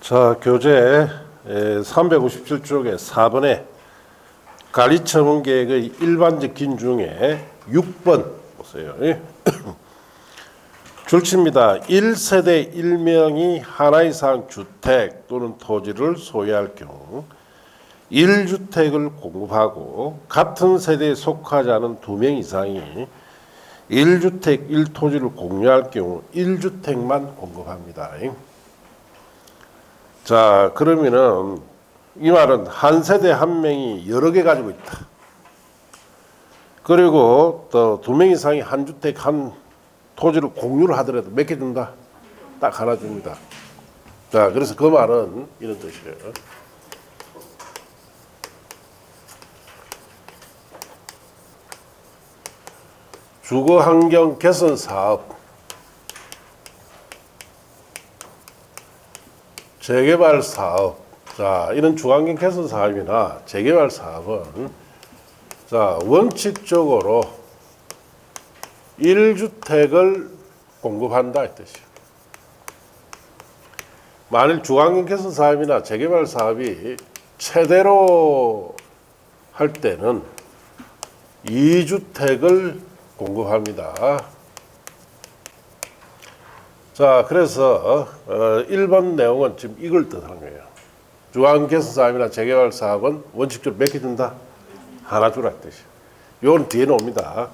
자, 교재 357쪽에 4번에 관리처분 계획의 일반적 기준 중에 6번 보세요. 줄칩니다. 1세대 1명이 하나 이상 주택 또는 토지를 소유할 경우 1주택을 공급하고 같은 세대에 속하지 않은 2명 이상이 1주택 1토지를 공유할 경우 1주택만 공급합니다. 자, 그러면은 이 말은 한 세대 한 명이 여러 개 가지고 있다. 그리고 또 2명 이상이 한 주택 한 토지를 공유를 하더라도 몇 개 준다? 딱 하나 줍니다. 자, 그래서 그 말은 이런 뜻이에요. 주거환경 개선 사업, 재개발 사업. 자, 이런 주거환경 개선 사업이나 재개발 사업은 자, 원칙적으로 1주택을 공급한다 이 뜻이에요. 만일 주거환경 개선 사업이나 재개발 사업이 최대로 할 때는 2주택을 공급합니다. 자, 그래서 1번 내용은 지금 이걸 뜻하는 거예요. 주거환경 개선 사업이나 재개발 사업은 원칙적으로 몇 개 준다? 하나 주라 뜻이에요. 이건 뒤에 나옵니다.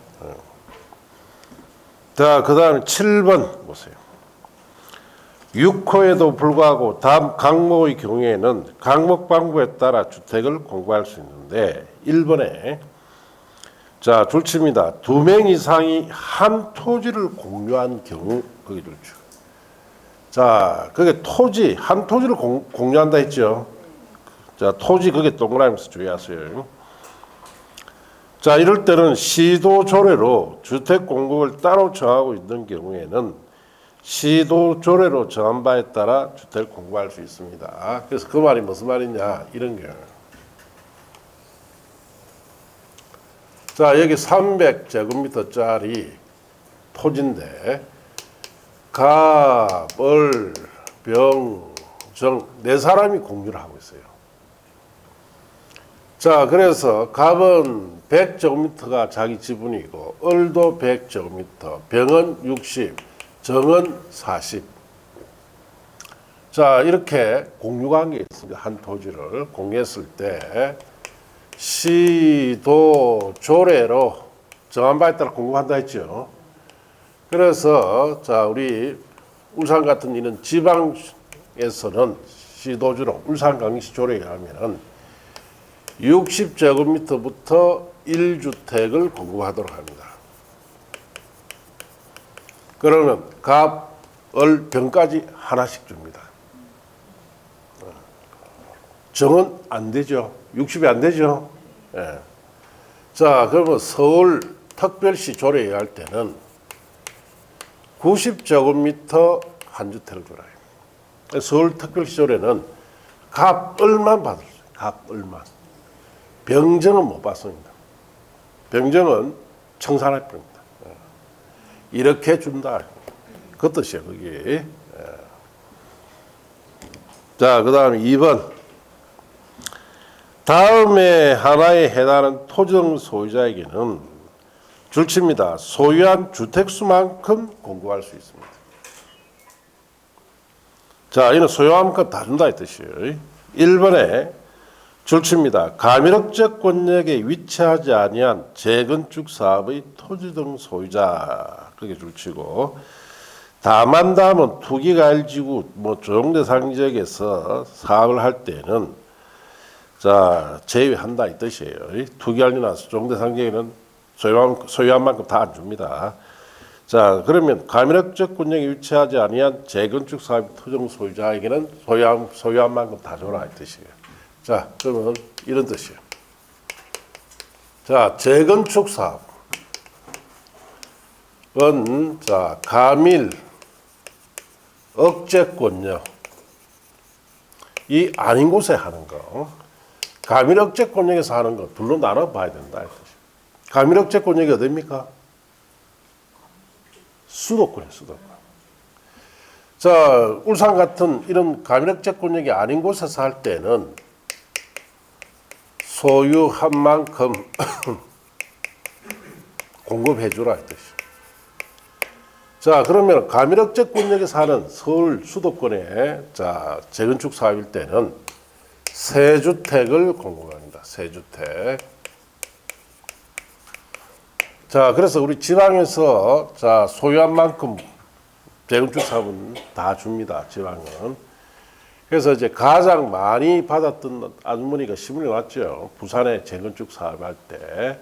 자, 그 다음에 7번 보세요. 6호에도 불구하고 다음 강목의 경우에는 강목 방법에 따라 주택을 공급할 수 있는데 1번에 자, 줄칩니다. 2명 이상이 한 토지를 공유한 경우 거기 줄죠. 자, 그게 토지, 한 토지를 공유한다 했죠. 자, 토지 그게 동그라미에서 주의하세요. 자, 이럴 때는 시도 조례로 주택 공급을 따로 정하고 있는 경우에는 시도 조례로 정한 바에 따라 주택을 공급할 수 있습니다. 그래서 그 말이 무슨 말이냐 이런 거예요. 자, 여기 300제곱미터짜리 토지인데 갑, 을, 병, 정 네 사람이 공유를 하고 있어요. 자, 그래서 갑은 100제곱미터가 자기 지분이고 을도 100제곱미터, 병은 60, 정은 40. 자, 이렇게 공유관계에 있습니다. 한 토지를 공유했을 때 시도 조례로 정한 바에 따라 공급한다 했죠. 그래서 자, 우리 울산 같은 이런 지방에서는 시도주로 울산광역시 조례에 하면은 60제곱미터부터 1주택을 공급하도록 합니다. 그러면 갑, 을, 병까지 하나씩 줍니다. 정은 안 되죠. 60이 안 되죠. 예. 자, 그러면 서울 특별시 조례에 할 때는 90제곱미터 한 주택을 줘라. 서울 특별시 조례는 갑, 을만 받을 수 있어요. 갑, 을만. 병정은 못 받습니다. 병정은 청산할 겁니다. 이렇게 준다. 그 뜻이에요, 그게. 자, 그 다음에 2번. 다음에 하나에 해당하는 토지등 소유자에게는 줄칩니다. 소유한 주택수만큼 공급할 수 있습니다. 자, 이는 소유한 만큼 다 준다 이 뜻이에요. 1번에 줄칩니다. 가밀억제 권역에 위치하지 아니한 재건축 사업의 토지등 소유자 그렇게 줄치고 다만 투기과일지구 조정대상 지역에서 사업을 할 때는 자, 제외한다 이 뜻이에요. 투기할리나 조정대상 지역에는 소유한 만큼 다 안 줍니다. 자, 그러면 가밀억제 권역에 위치하지 아니한 재건축 사업 토지등 소유자에게는 소유한 만큼 다 줘라 이 뜻이에요. 자, 그러면 이런 뜻이에요. 자, 재건축 사업은 자, 가밀 억제권역 이 아닌 곳에 하는 거, 가밀 억제권역에서 하는 거 둘로 나눠 봐야 된다. 가밀 억제권역이 어디입니까? 수도권이에요, 수도권. 자, 울산 같은 이런 가미력제권역이 아닌 곳에서 할 때는 소유한 만큼 공급해 주라 이 뜻이죠. 자, 그러면 가미력제권역에 사는 서울 수도권의 자, 재건축 사업일 때는 세 주택을 공급합니다. 세 주택. 자, 그래서 우리 지방에서 자, 소유한 만큼 재건축 사업은 다 줍니다. 지방은. 그래서 이제 가장 많이 받았던 아주머니가 신문에 왔죠. 부산에 재건축 사업할 때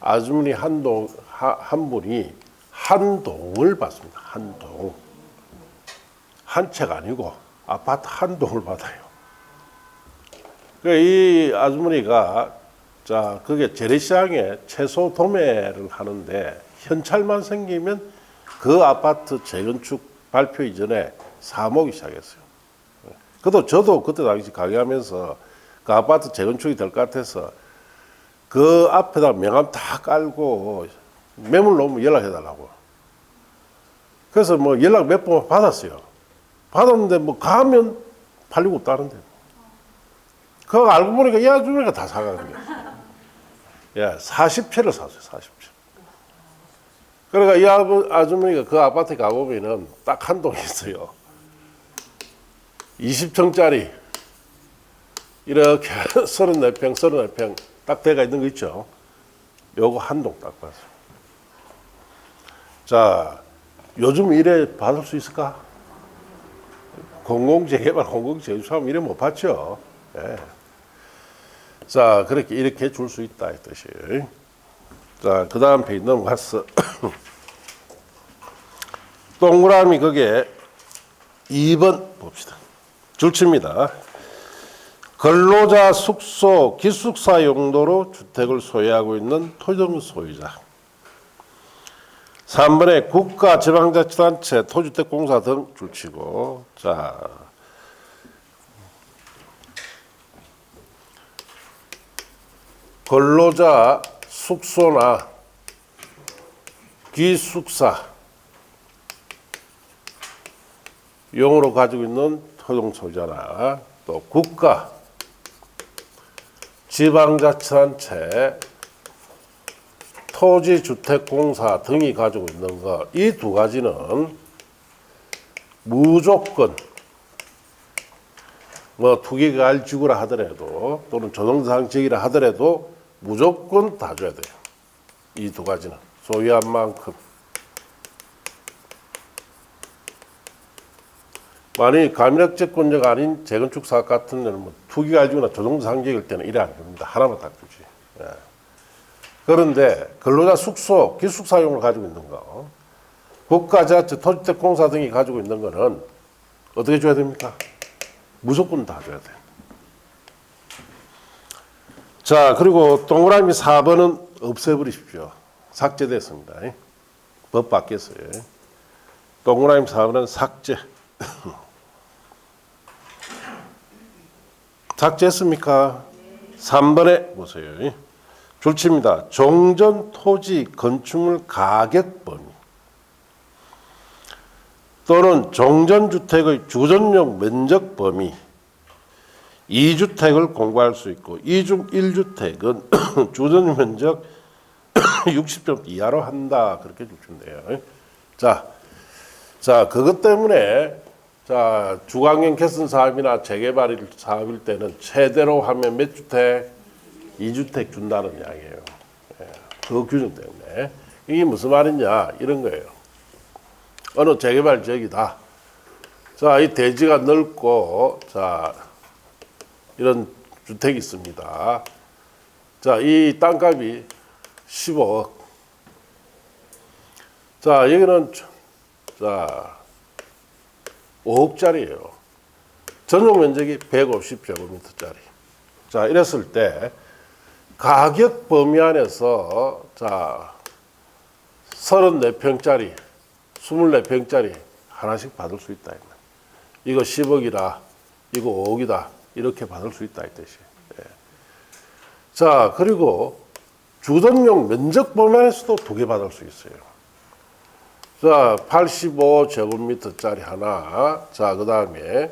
아주머니 한 분이 한 동을 받습니다. 한 동. 한 채가 아니고 아파트 한 동을 받아요. 이 아주머니가 자, 그게 재래시장에 채소 도매를 하는데 현찰만 생기면 그 아파트 재건축 발표 이전에 사모기 시작했어요. 저도 그때 당시 강의하면서 그 아파트 재건축이 될 것 같아서 그 앞에다 명함 다 깔고 매물 놓으면 연락해달라고. 그래서 뭐 연락 몇 번 받았어요. 받았는데 뭐 가면 팔리고 없다는데. 그거 알고 보니까 이 아주머니가 다 사가는 거예요. 야, 40채를 샀어요, 40채. 그러니까 이 아주머니가 그 아파트에 가보면은 딱 한 동이 있어요. 20층짜리 이렇게 34평 딱 돼가 있는 거 있죠. 요거 한 동 딱 봤어요. 자, 요즘 이래 받을 수 있을까? 공공재개발, 공공재주사업 이래 못 받죠. 예. 자, 이렇게 줄 수 있다 이 뜻이. 자, 그 다음 페이지 넘어갔어. 동그라미 거기에 2번 봅시다. 줄칩니다. 근로자 숙소, 기숙사 용도로 주택을 소유하고 있는 토지등 소유자. 3번에 국가, 지방자치단체, 토주택공사 등 줄치고. 자, 근로자 숙소나 기숙사 용으로 가지고 있는 토종 소유자나 또 국가, 지방자치단체, 토지주택공사 등이 가지고 있는 것, 이 두 가지는 무조건 뭐 투기가일지구라 하더라도 또는 조정상지역이라 하더라도 무조건 다 줘야 돼요. 이 두 가지는 소유한 만큼. 만약 가미력제권자가 아닌 재건축 사업 같은 데는 뭐 투기가일지구나 조정상지역일 때는 이래 안 줍니다. 하나만 딱 주지. 예. 그런데 근로자 숙소, 기숙사용을 가지고 있는 거, 국가자치, 토지주택공사 등이 가지고 있는 거는 어떻게 줘야 됩니까? 무조건 다 줘야 돼요. 자, 그리고 동그라미 4번은 없애버리십시오. 삭제됐습니다. 법 바뀌었어요. 동그라미 4번은 삭제. 삭제했습니까? 3번에 보세요. 줄칩니다. 종전 토지 건축물 가격 범위 또는 종전주택의 주전용 면적 범위 2주택을 공부할 수 있고 이 중 1주택은 주전 면적 60평 이하로 한다. 그렇게 주시면 돼요. 자, 그것 때문에 자, 주관경 개선 사업이나 재개발 사업일 때는 최대로 하면 몇 주택? 2주택 준다는 이야기예요. 그 규정 때문에. 이게 무슨 말이냐? 이런 거예요. 어느 재개발 지역이다. 자, 이 대지가 넓고, 자, 이런 주택이 있습니다. 자, 이 땅값이 15억. 자, 여기는, 자, 5억짜리예요. 전용 면적이 150제곱미터짜리. 자, 이랬을 때, 가격 범위 안에서, 자, 34평짜리, 24평짜리 하나씩 받을 수 있다. 이거 10억이다. 이거 5억이다. 이렇게 받을 수 있다. 이 뜻이에요. 예. 자, 그리고 주전용 면적 범위 안에서도 두 개 받을 수 있어요. 자, 85제곱미터짜리 하나. 자, 그 다음에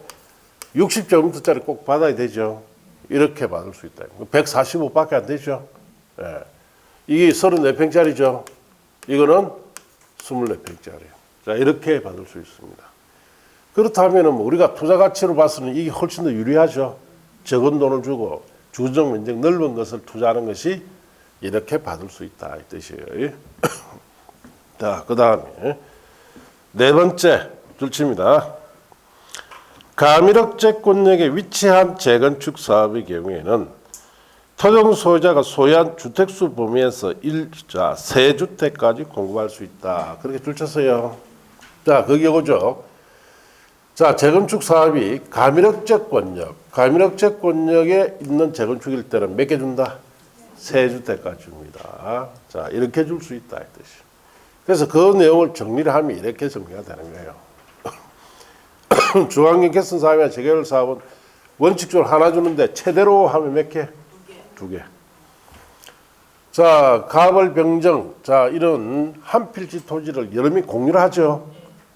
60제곱미터짜리 꼭 받아야 되죠. 이렇게 받을 수 있다. 145밖에 안 되죠. 예. 이게 34평짜리죠. 이거는 24평짜리. 자, 이렇게 받을 수 있습니다. 그렇다면 우리가 투자 가치로 봐서는 이게 훨씬 더 유리하죠. 적은 돈을 주고 주거적 면적 넓은 것을 투자하는 것이 이렇게 받을 수 있다 이 뜻이에요. 자, 그 다음에 네 번째 줄칩니다. 가미력제권역에 위치한 재건축 사업의 경우에는 토종 소유자가 소유한 주택수 범위에서 1자 세주택까지 공급할 수 있다. 그렇게 줄쳤어요. 자, 거기 오죠. 자, 재건축 사업이 가미력제권역에 있는 재건축일 때는 몇 개 준다? 세주택까지 줍니다. 자, 이렇게 줄 수 있다 이 뜻이. 그래서 그 내용을 정리를 하면 이렇게 정리가 되는 거예요. 중앙경 개선 사업이나 재개발 사업은 원칙적으로 하나 주는데 최대로 하면 몇 개? 두 개. 자, 가벌병정. 자, 이런 한 필지 토지를 여러 명이 공유를 하죠.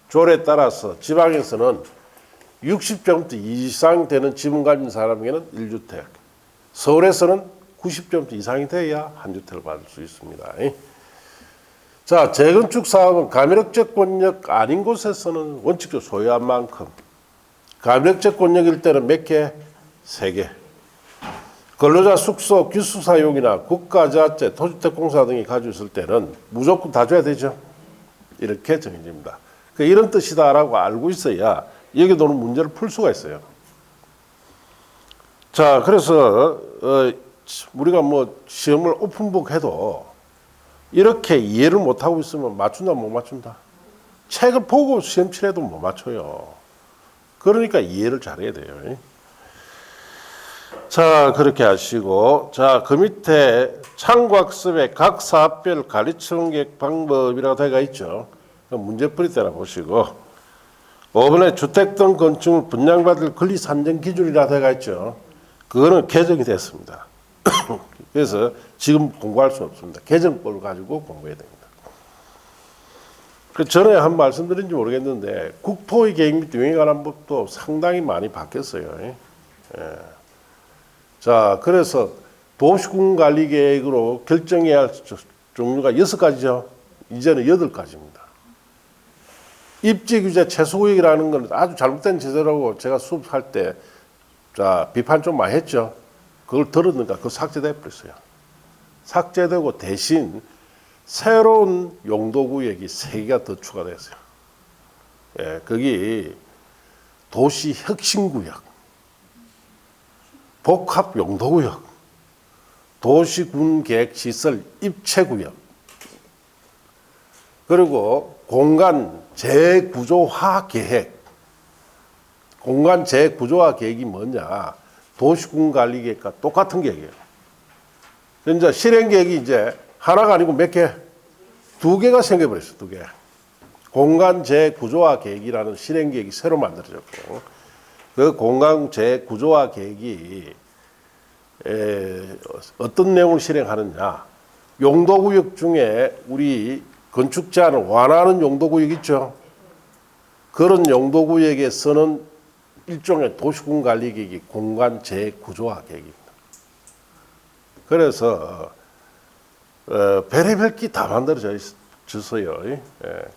조례에 따라서 지방에서는 60제곱미터 이상 되는 지분 가진 사람에게는 1주택. 서울에서는 90제곱미터 이상이 돼야 한 주택을 받을 수 있습니다. 자, 재건축 사업은 가미력제권역 아닌 곳에서는 원칙적으로 소유한 만큼, 가미력제권역일 때는 몇 개? 3개. 근로자 숙소, 기숙사용이나 국가자재, 토주택공사 등이 가지고 있을 때는 무조건 다 줘야 되죠. 이렇게 정해집니다. 이런 뜻이다라고 알고 있어야 여기도 문제를 풀 수가 있어요. 자, 그래서 우리가 뭐 시험을 오픈북 해도 이렇게 이해를 못하고 있으면 맞춘다 못 맞춘다. 책을 보고 시험 치래도 못 맞춰요. 그러니까 이해를 잘해야 돼요. 자, 그렇게 하시고, 자, 그 밑에 창구학습의 각 사업별 가리청객 방법이라고 되어 있죠. 문제풀이 때나 보시고, 5번에 주택 등 건축물 분양받을 권리 산정 기준이라 되어 있죠. 그거는 개정이 됐습니다. 그래서 지금 공부할 수 없습니다. 개정법을 가지고 공부해야 됩니다. 그 전에 한 말씀드린지 모르겠는데 국토의 계획 및 운영에 관한 법도 상당히 많이 바뀌었어요. 예. 자, 그래서 도시군관리계획으로 결정해야 할 종류가 6가지죠. 이제는 8가지입니다. 입지규제 최소구역이라는 건 아주 잘못된 제도라고 제가 수업할 때 자, 비판 좀 많이 했죠. 그걸 들었는가 그거 삭제돼 버렸어요. 삭제되고 대신 새로운 용도구역이 3개가 더 추가됐어요. 예, 거기 도시혁신구역, 복합용도구역, 도시군계획시설 입체구역, 그리고 공간 재구조화 계획. 공간 재구조화 계획이 뭐냐? 도시군관리계획과 똑같은 계획이에요. 이제 실행계획이 이제 하나가 아니고 몇 개? 2개가 생겨버렸어요. 2개. 공간 재구조화 계획이라는 실행계획이 새로 만들어졌고, 그 공간 재구조화 계획이 어떤 내용을 실행하느냐? 용도구역 중에 우리 건축 제한을 완화하는 용도구역 있죠. 그런 용도구역에서는 일종의 도시군관리계획이 공간 재구조화 계획입니다. 그래서 별의별 게 다 만들어져 있어요.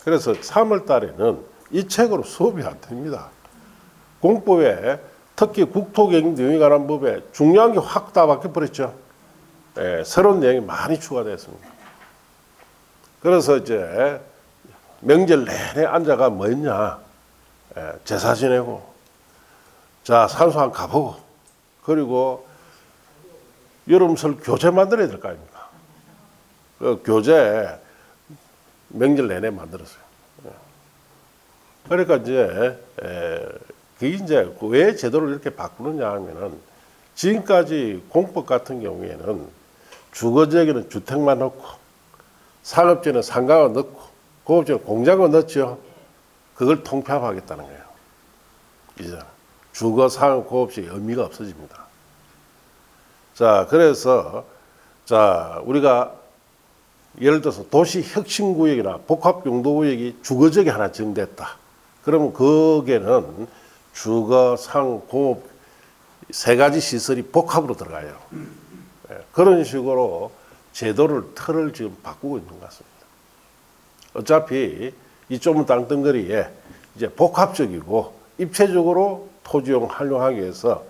그래서 3월 달에는 이 책으로 수업이 안 됩니다. 공법에 특히 국토경영에 관한 법에 중요한 게 확 다 바뀌어버렸죠. 새로운 내용이 많이 추가됐습니다. 그래서 이제 명절 내내 앉아가 뭐 했냐? 제사 지내고, 자, 산소 한 가보고, 그리고 여름설 교재 만들어야 될 거 아닙니까? 그 교재 명절 내내 만들었어요. 그러니까 이제, 그게 이제 왜 제도를 이렇게 바꾸느냐 하면은 지금까지 공법 같은 경우에는 주거지역에는 주택만 넣고, 상업지는 상가만 넣고, 공업지는 공장만 넣죠. 그걸 통폐합하겠다는 거예요. 이제 주거, 상업, 공업지의 의미가 없어집니다. 자, 그래서 자, 우리가 예를 들어서 도시혁신구역이나 복합용도구역이 주거지역이 하나 지정됐다. 그러면 거기에는 주거, 상, 공업 세 가지 시설이 복합으로 들어가요. 그런 식으로 제도를 틀을 지금 바꾸고 있는 것 같습니다. 어차피 이 좁은 땅덩어리에 이제 복합적이고 입체적으로 토지용 활용하기 위해서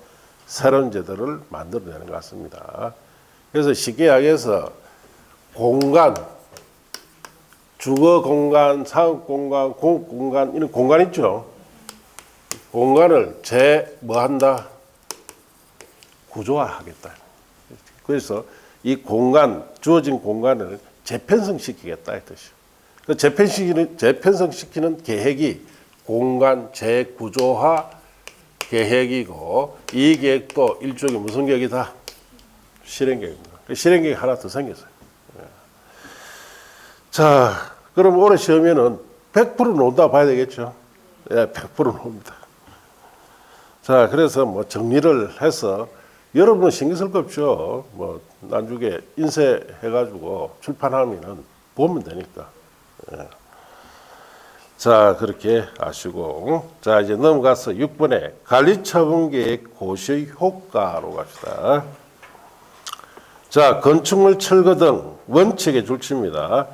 새로운 제도를 만들어내는 것 같습니다. 그래서 쉽게 이야기해서 공간, 주거 공간, 상업 공간, 공업 공간 이런 공간 있죠. 공간을 뭐한다? 구조화하겠다. 그래서 이 공간, 주어진 공간을 재편성시키겠다 이 뜻이요. 그 재편성시키는 계획이 공간 재구조화 계획이고 이 계획도 일종의 무슨 계획이다? 실행계획입니다. 실행계획이 하나 더 생겼어요. 자, 그럼 올해 시험에는 100% 논다 봐야 되겠죠? 예, 100% 논다. 자, 그래서 뭐 정리를 해서 여러분은 신경 쓸 거 없죠. 뭐 나중에 인쇄해가지고 출판하면은 보면 되니까. 예. 자, 그렇게 아시고. 자, 이제 넘어가서 6번에 관리처분계획 고시의 효과로 갑시다. 자, 건축물 철거 등 원칙의 줄치입니다.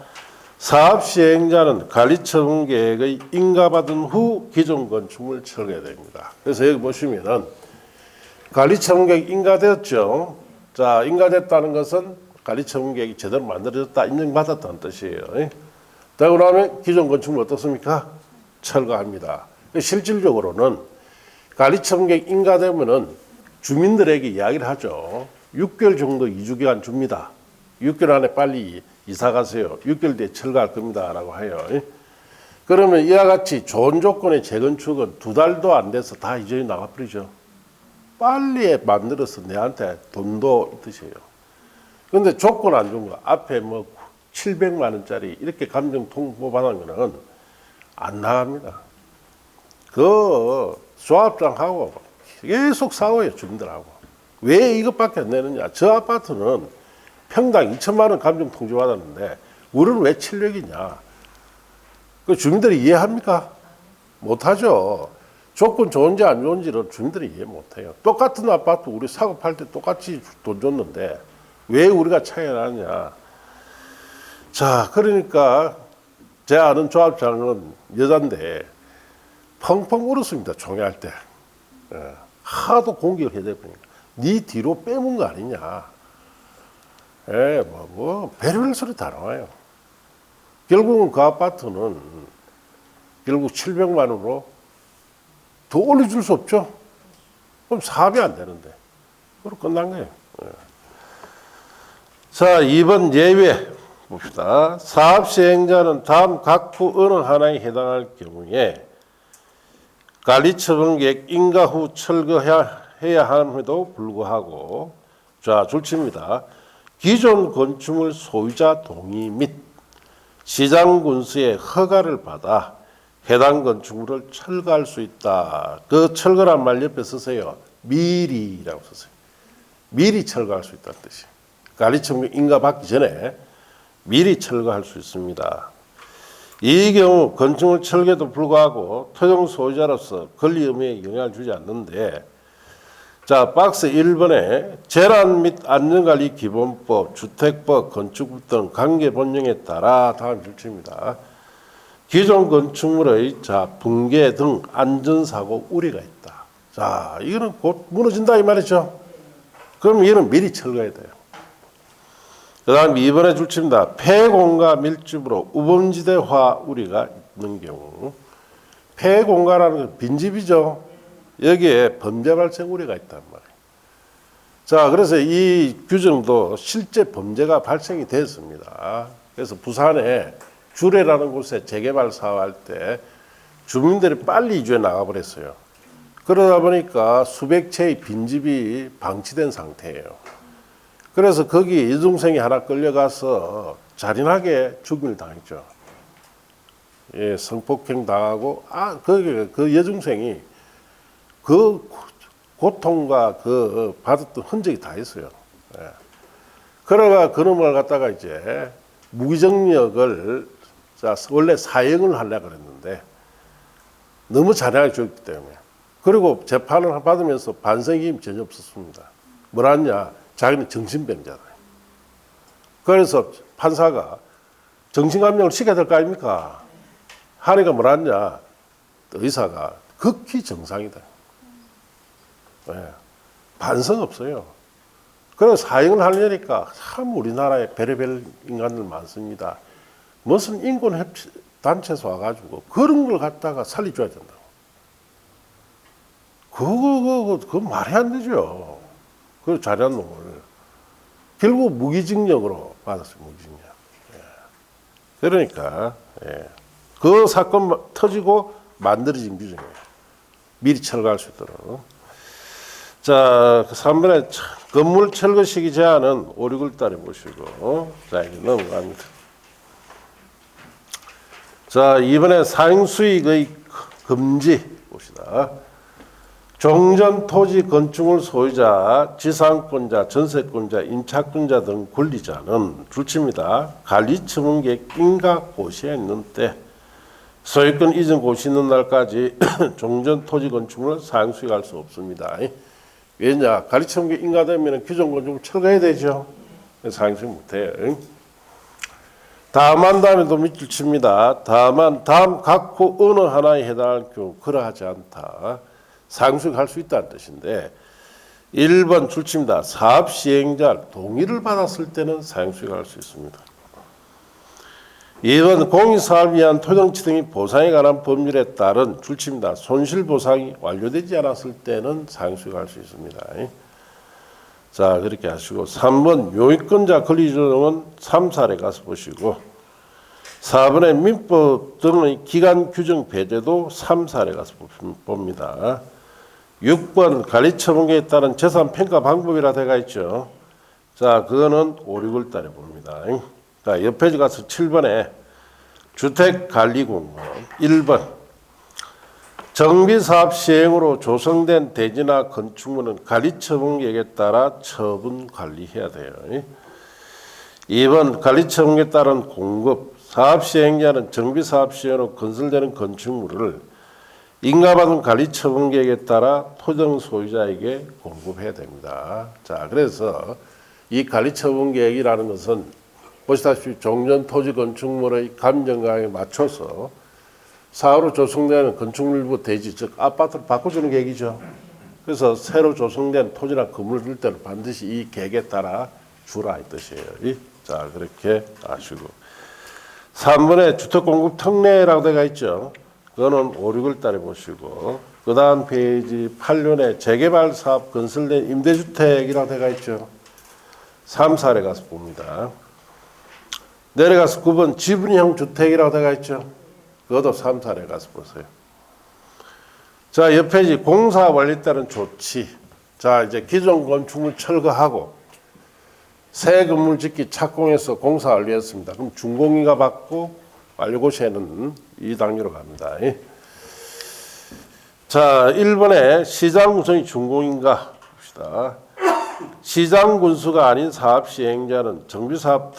사업 시행자는 관리처분계획의 인가받은 후 기존 건축물 철거해야 됩니다. 그래서 여기 보시면은 관리처분계획 인가되었죠. 자, 인가됐다는 것은 관리처분계획이 제대로 만들어졌다, 인정받았다는 뜻이에요. 그러고 나면 기존 건축물 어떻습니까? 철거합니다. 실질적으로는 관리처분계획 인가되면은 주민들에게 이야기를 하죠. 6개월 정도 이주기간 줍니다. 6개월 안에 빨리 이사 가세요. 6개월 뒤에 철거할 겁니다. 라고 해요. 그러면 이와 같이 좋은 조건의 재건축은 2달도 안 돼서 다 이전이 나가버리죠. 빨리 만들어서 내한테 돈도 뜻이에요. 그런데 조건 안 좋은 거, 앞에 뭐 700만 원짜리 이렇게 감정 통보받은 거는 안 나갑니다. 그 조합장하고 계속 싸워요, 주민들하고. 왜 이것밖에 안 내느냐? 저 아파트는 평당 2천만 원 감정 통지 받았는데 우리는 왜 700이냐? 그 주민들이 이해합니까? 못하죠. 조건 좋은지 안 좋은지를 주민들이 이해 못해요. 똑같은 아파트 우리 사고 팔 때 똑같이 돈 줬는데 왜 우리가 차이가 나느냐? 자, 그러니까 제 아는 조합장은 여잔데 펑펑 울었습니다. 총회할 때. 하도 공격을 해야 되니까. 네 뒤로 빼문 거 아니냐. 별별 소리 다 나와요. 결국은 그 아파트는 결국 700만 원으로 더 올려줄 수 없죠. 그럼 사업이 안 되는데. 그럼 끝난 거예요. 자, 2번 예외 봅시다. 사업 시행자는 다음 각후 어느 하나에 해당할 경우에 관리처분계획 인가 후 철거해야 함에도 불구하고, 자, 줄칩니다. 기존 건축물 소유자 동의 및 시장군수의 허가를 받아 해당 건축물을 철거할 수 있다. 그 철거란 말 옆에 쓰세요. 미리라고 쓰세요. 미리 철거할 수 있다는 뜻이에요. 관리처분 인가 받기 전에 미리 철거할 수 있습니다. 이 경우 건축물 철거에도 불구하고 토종 소유자로서 권리 의무에 영향을 주지 않는데, 자, 박스 1번에 재란 및 안전관리 기본법, 주택법, 건축법 등 관계 본령에 따라 다음 줄치입니다. 기존 건축물의 붕괴 등 안전사고 우려가 있다. 자, 이거는 곧 무너진다 이 말이죠. 그럼 이거는 미리 철거해야 돼요. 그 다음 2번에 줄칩니다. 폐공가 밀집으로 우범지대화 우려가 있는 경우, 폐공가라는 건 빈집이죠. 여기에 범죄 발생 우려가 있단 말이에요. 자, 그래서 이 규정도 실제 범죄가 발생이 됐습니다. 그래서 부산에 주례라는 곳에 재개발 사업할 때 주민들이 빨리 이주해 나가버렸어요. 그러다 보니까 수백 채의 빈집이 방치된 상태예요. 그래서 거기 여중생이 하나 끌려가서 잔인하게 죽임을 당했죠. 예, 성폭행 당하고, 그 여중생이 그 고통과 받았던 흔적이 다 있어요. 예. 그러가 그놈을 갖다가 이제 무기징역을 원래 사형을 하려고 그랬는데 너무 잔인하게 죽였기 때문에, 그리고 재판을 받으면서 반성이 전혀 없었습니다. 뭐라냐, 자기는 정신병자다. 그래서 판사가 정신감정을 시켜야 될 거 아닙니까? 하니까 뭐라냐, 의사가 극히 정상이다. 네. 반성 없어요. 그래서 사형을 하려니까 참 우리나라에 별의별 인간들 많습니다. 무슨 인권단체에서 와가지고 그런 걸 갖다가 살려줘야 된다고. 그거 말이 안 되죠. 그 잘한 놈을. 결국 무기징역으로 받았어요, 무기징역. 예. 그러니까, 예. 그 사건 터지고 만들어진 규정이에요. 미리 철거할 수 있도록. 자, 3번에 건물 철거 시기 제한은 5, 6월 달에 보시고, 자, 이제 넘어갑니다. 자, 이번에 사행수익의 금지 봅시다. 종전 토지 건축물 소유자, 지상권자, 전세권자, 임차권자 등 권리자는 줄칩니다. 관리처분계획 인가 고시에 있는 때 소유권 이전 고시 있는 날까지 종전 토지 건축물을 사행수익할 수 없습니다. 왜냐? 관리처분계획 인가되면 기존 건축물 철거해야 되죠. 사행수익 못해요. 다음에도 밑줄 칩니다. 다만 다음 각호 어느 하나에 해당할 경우 그러하지 않다. 사행수익할 수 있다는 뜻인데, 1번 줄칩니다. 사업 시행자 동의를 받았을 때는 사행수익할 수 있습니다. 2번 공익사업을 위한 토정치 등의 보상에 관한 법률에 따른 줄칩니다. 손실보상이 완료되지 않았을 때는 사행수익할 수 있습니다. 자, 그렇게 하시고 3번 요익권자 권리조정은 3사례 가서 보시고, 4번의 민법 등의 기간 규정 배제도 3사례 가서 봅니다. 6번 관리처분계에 따른 재산 평가 방법이라 되어 있죠. 자, 그거는 5, 6월 달에 봅니다. 자, 옆에 가서 7번에 주택관리공고 1번 정비사업 시행으로 조성된 대지나 건축물은 관리처분계획에 따라 처분 관리해야 돼요. 2번 관리처분계에 따른 공급, 사업 시행자는 정비사업 시행으로 건설되는 건축물을 인가받은 관리처분계획에 따라 토정 소유자에게 공급해야 됩니다. 자, 그래서 이 관리처분계획이라는 것은 보시다시피 종전 토지 건축물의 감정가에 맞춰서 사후로 조성되는 건축물부 대지, 즉 아파트를 바꿔주는 계획이죠. 그래서 새로 조성된 토지나 건물을 줄 때는 반드시 이 계획에 따라 주라 이 뜻이에요. 자, 그렇게 아시고 3번에 주택공급 특례라고 되어 있죠. 그거는 5, 6월 달에 보시고, 그 다음 페이지 8년에 재개발 사업 건설된 임대주택이라고 되어 있죠. 3사례 가서 봅니다. 내려가서 9번 지분형 주택이라고 되어 있죠. 그것도 3사례 가서 보세요. 자, 옆 페이지 공사 완료에 따른 조치. 자, 이제 기존 건축물 철거하고 새 건물 짓기 착공해서 공사 완료했습니다. 그럼 준공인가 받고 완료고시에는 이 단계로 갑니다. 자, 1번에 시장군수의 준공인가 봅시다. 시장군수가 아닌 사업 시행자는 정비사업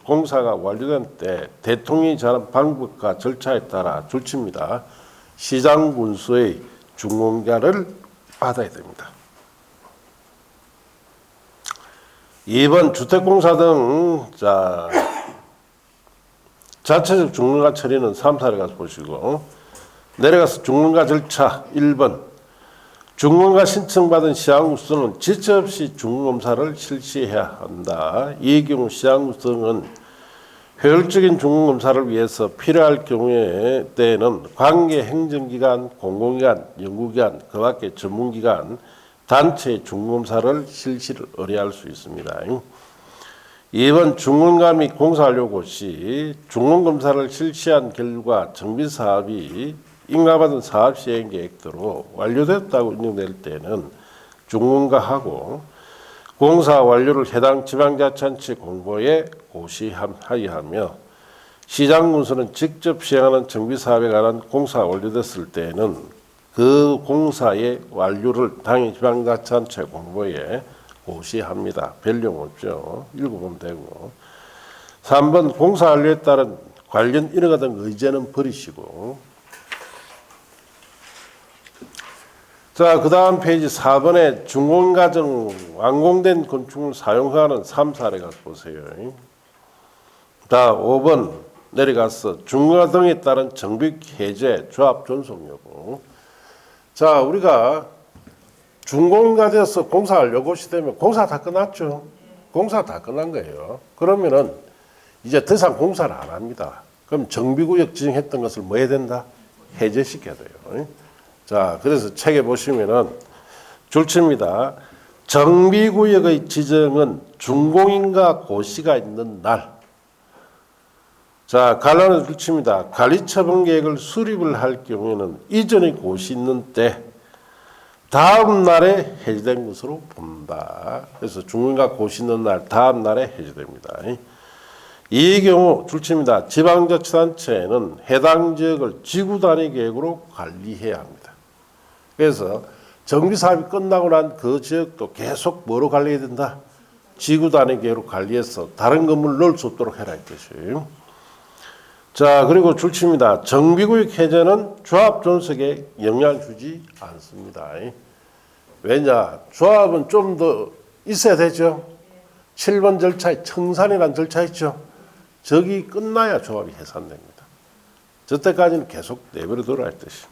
공사가 완료된 때 대통령이 정한 방법과 절차에 따라 줄칩니다. 시장군수의 준공인가를 받아야 됩니다. 2번 주택공사 등 자체적 중공인가 처리는 3사례 가서 보시고, 내려가서 중공인가 절차 1번 중공인가 신청받은 시장군수는 지체 없이 중공검사를 실시해야 한다. 이 경우 시장군수는 효율적인 중공검사를 위해서 필요할 경우에 때에는 관계 행정기관, 공공기관, 연구기관, 그 밖에 전문기관, 단체의 중공검사를 실시를 의뢰할 수 있습니다. 2번 중공인가 및 공사완료 시 중공검사를 실시한 결과 정비사업이 인가받은 사업 시행 계획대로 완료됐다고 인정될 때는 중공인가하고 공사 완료를 해당 지방자치단체 공고에 고시하여하며 시장군수는 직접 시행하는 정비사업에 관한 공사 완료됐을 때는 그 공사의 완료를 당해 지방자치단체 공고에 고시합니다. 별령 없죠. 읽어보면 되고. 3번 공사 완료에 따른 관련 인허가 등 의제는 버리시고. 자, 그 다음 페이지 4번에 준공과정 완공된 건축물 사용하는 3, 4례 보세요. 자, 5번 내려가서 준공과 등에 따른 정비 해제, 조합 존속 여부. 자, 우리가 준공가 돼서 공사할 요것이 되면 공사 다 끝났죠. 공사 다 끝난 거예요. 그러면은 이제 더 이상 공사를 안 합니다. 그럼 정비구역 지정했던 것을 뭐 해야 된다? 해제시켜야 돼요. 자, 그래서 책에 보시면은 줄칩니다. 정비구역의 지정은 준공인가 고시가 있는 날. 자, 관란을 줄칩니다. 관리처분 계획을 수립을 할 경우에는 이전의 고시 있는 때 다음 날에 해제된 것으로 본다. 그래서 준공인가 고시 있는 날 다음 날에 해제됩니다. 이 경우 줄칩니다. 지방자치단체는 해당 지역을 지구 단위 계획으로 관리해야 합니다. 그래서 정비사업이 끝나고 난 그 지역도 계속 뭐로 관리해야 된다? 지구 단위 계획으로 관리해서 다른 건물 넣을 수 없도록 해라 이 뜻이에요. 자, 그리고 줄칩니다. 정비구역 해제는 조합 존속에 영향 주지 않습니다. 왜냐? 조합은 좀 더 있어야 되죠. 7번 절차에 청산이라는 절차 있죠. 저기 끝나야 조합이 해산됩니다. 저때까지는 계속 내버려 둬라 이 뜻이.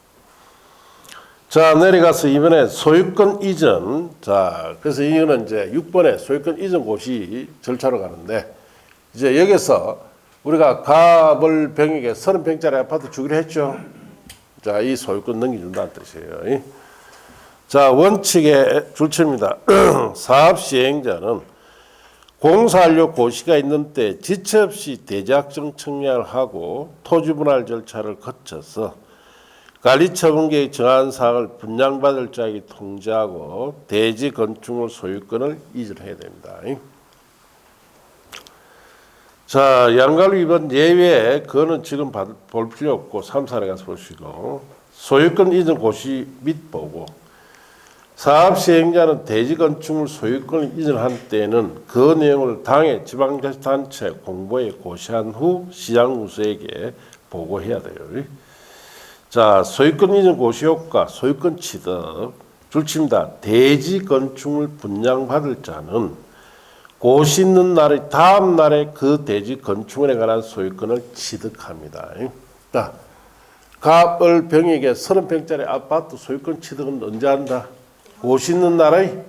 자, 내려가서 이번에 소유권 이전. 자, 그래서 이거는 이제 6번에 소유권 이전 고시 절차로 가는데, 이제 여기서 우리가 갑을 병에게 30평짜리 아파트 주기로 했죠. 자, 이 소유권 넘겨준다는 뜻이에요. 자, 원칙에 줄칩니다. 사업 시행자는 공사 완료 고시가 있는 때 지체 없이 대지확정 청약을 하고 토지 분할 절차를 거쳐서 관리처분계획 정한 사항을 분양받을 자에게 통지하고 대지 건축물 소유권을 이전해야 됩니다. 자, 양가로 이번 예외 그거는 지금 볼 필요 없고 3, 4례 가서 보시고 소유권 이전 고시 및 보고 사업 시행자는 대지 건축물 소유권을 이전한 때에는 그 내용을 당해 지방자치단체 공보에 고시한 후 시장우수에게 보고해야 돼요. 자, 소유권 이전 고시 효과, 소유권 취득 줄칩니다. 대지 건축물 분양받을 자는 고시 있는 날의 다음 날에 그 대지 건축물에 관한 소유권을 취득합니다. 자, 갑을 병에게 30평짜리 아파트 소유권 취득은 언제 한다? 고시 있는 날의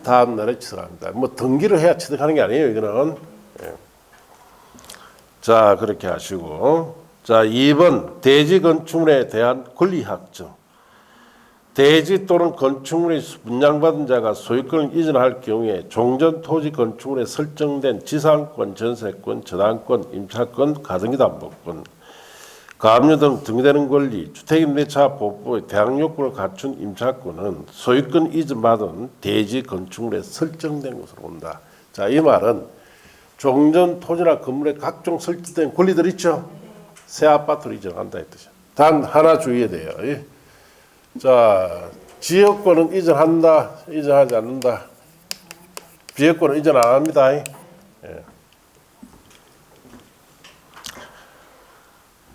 다음 날에 취득합니다. 뭐 등기를 해야 취득하는 게 아니에요, 이거는. 예. 자, 그렇게 하시고. 자, 2번 대지 건축물에 대한 권리 확정. 대지 또는 건축물이 분양받은 자가 소유권을 이전할 경우에 종전 토지 건축물에 설정된 지상권, 전세권, 저당권, 임차권, 가등기 담보권, 가압류 등 등기되는 권리, 주택임대차 보호법의 대항 요건을 갖춘 임차권은 소유권 이전받은 대지 건축물에 설정된 것으로 본다. 자, 이 말은 종전 토지나 건물에 각종 설정된 권리들 있죠. 새 아파트로 이전한다 이 뜻이야. 단 하나 주의해야 돼요. 자, 지역권은 이전한다, 이전하지 않는다. 지역권은 이전 안 합니다. 예.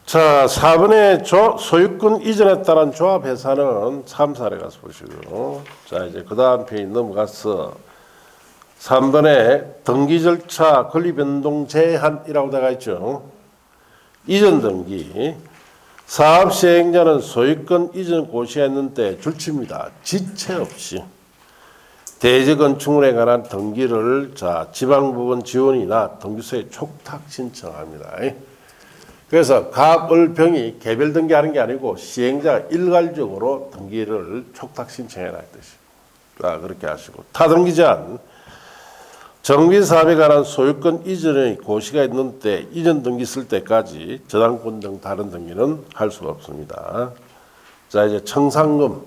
자, 4번에 소유권 이전에 따른 조합 해산은 3, 4례 가서 보시고. 자, 이제 그 다음 페이지 넘어가서 3번에 등기 절차 권리 변동 제한이라고 되어 있죠. 이전 등기. 사업 시행자는 소유권 이전 고시했는데 줄칩니다. 지체 없이 대지 건축물에 관한 등기를 자, 지방법원 지원이나 등기소에 촉탁 신청합니다. 그래서 갑을 병이 개별 등기하는 게 아니고 시행자가 일괄적으로 등기를 촉탁 신청해라 이 뜻이. 자, 그렇게 하시고 타등기 제한. 정비사업에 관한 소유권 이전의 고시가 있는 때 이전 등기 쓸 때까지 저당권 등 다른 등기는 할 수가 없습니다. 자, 이제 청산금.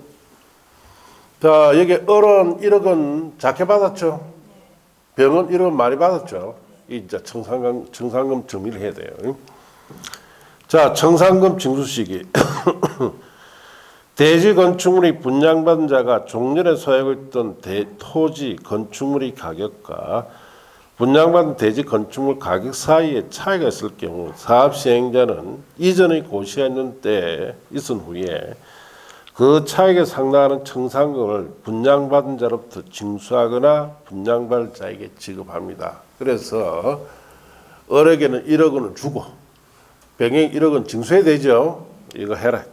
자, 여기 을은 1억은 작게 받았죠. 병은 1억은 많이 받았죠. 이제 청산금 정리를 해야 돼요. 자, 청산금 징수 시기. 대지 건축물이 분양받은 자가 종전에 소유하고 있던 토지 건축물의 가격과 분양받은 대지 건축물 가격 사이에 차이가 있을 경우 사업 시행자는 이전의 고시가 있는 때에 있은 후에 그 차익에 상당하는 청산금을 분양받은 자로부터 징수하거나 분양받을 자에게 지급합니다. 그래서 을에게는 1억 원을 주고 병행 1억 원 징수해야 되죠. 이거 해라.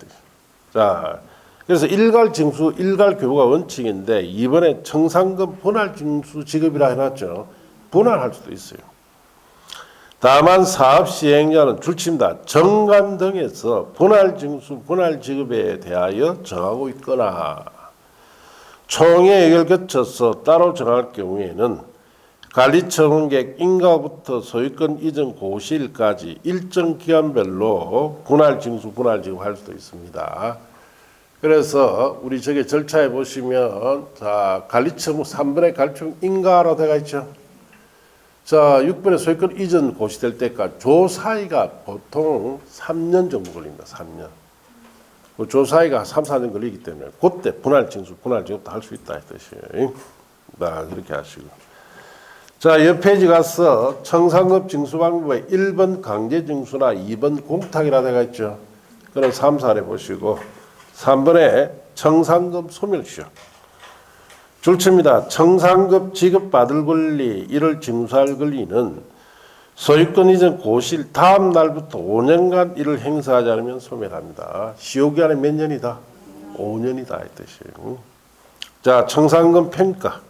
자, 그래서 일괄 징수, 일괄 교부가 원칙인데 이번에 청산금 분할 징수 지급이라 해놨죠. 분할할 수도 있어요. 다만 사업 시행자는 줄칩니다. 정관 등에서 분할 징수, 분할 지급에 대하여 정하고 있거나 총회 의결 거쳐서 따로 정할 경우에는 관리처분객 인가부터 소유권 이전 고시일까지 일정 기간별로 분할 징수, 분할 지급할 수도 있습니다. 그래서 우리 저기 절차에 보시면 자 관리처분 3번에 관리처분 인가로 되어 있죠. 자 6번에 소유권 이전 고시될 때까지 조 사이가 보통 3년 정도 걸립니다. 3년. 그 조 사이가 3, 4년 걸리기 때문에 그때 분할 징수, 분할 지급도 할 수 있다 이 뜻이에요. 그렇게 하시고. 자, 옆 페이지 가서 청산금 징수 방법에 1번 강제 징수나 2번 공탁이라 되어 있죠. 그럼 3, 4를 보시고 3번에 청산금 소멸시효. 줄칩니다. 청산금 지급받을 권리, 이를 징수할 권리는 소유권 이전 고시일 다음 날부터 5년간 이를 행사하지 않으면 소멸합니다. 시효기간이 몇 년이다? 5년이다 이 뜻이에요. 자, 청산금 평가.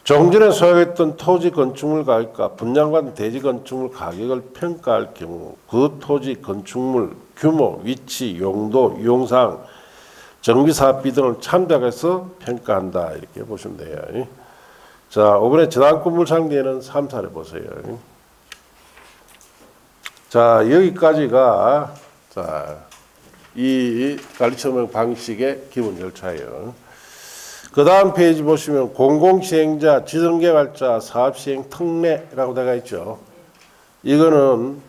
종전에 소유했던 토지 건축물 가격과 분양받은 대지 건축물 가격을 평가할 경우 그 토지 건축물 규모, 위치, 용도, 이용사항, 정비사업비 등을 참작해서 평가한다 이렇게 보시면 돼요. 자, 이번에 저당권 물상대에는 3, 4를 보세요. 자, 여기까지가 자, 이 관리처분 방식의 기본 절차예요. 그 다음 페이지 보시면 공공시행자, 지정개발자, 사업시행 특례라고 되어 있죠. 이거는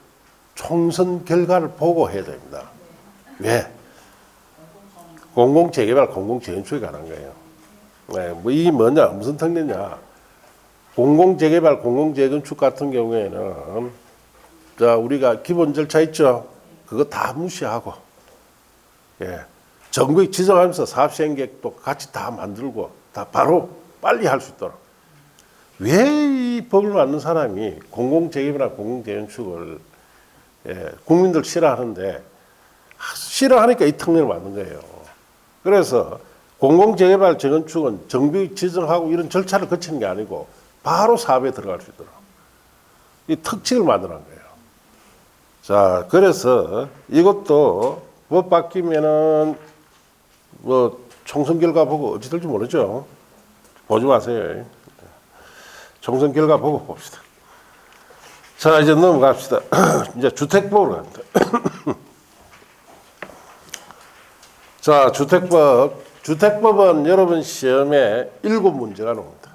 총선 결과를 보고 해야 됩니다. 왜? 공공재개발, 공공재건축에 관한 거예요. 네, 뭐 이게 뭐냐, 무슨 특례냐. 공공재개발, 공공재건축 같은 경우에는 자 우리가 기본 절차 있죠. 그거 다 무시하고 예. 정부에 지정하면서 사업시행계획도 같이 다 만들고 다 바로 빨리 할 수 있도록. 왜 이 법을 만든 사람이 공공재개발이나 공공재건축을 예, 국민들 싫어하는데 싫어하니까 이 특례를 만든 거예요. 그래서 공공재개발 재건축은 정비 지정하고 이런 절차를 거치는 게 아니고 바로 사업에 들어갈 수 있도록 이 특칙을 만들어 놓은 거예요. 자, 그래서 이것도 법 바뀌면은 뭐 총선 결과 보고 어찌 될지 모르죠. 보지 마세요. 총선 결과 보고 봅시다. 자, 이제 넘어갑시다. 이제 주택법으로 갑니다. 자, 주택법. 주택법은 여러분 시험에 7문제가 나옵니다.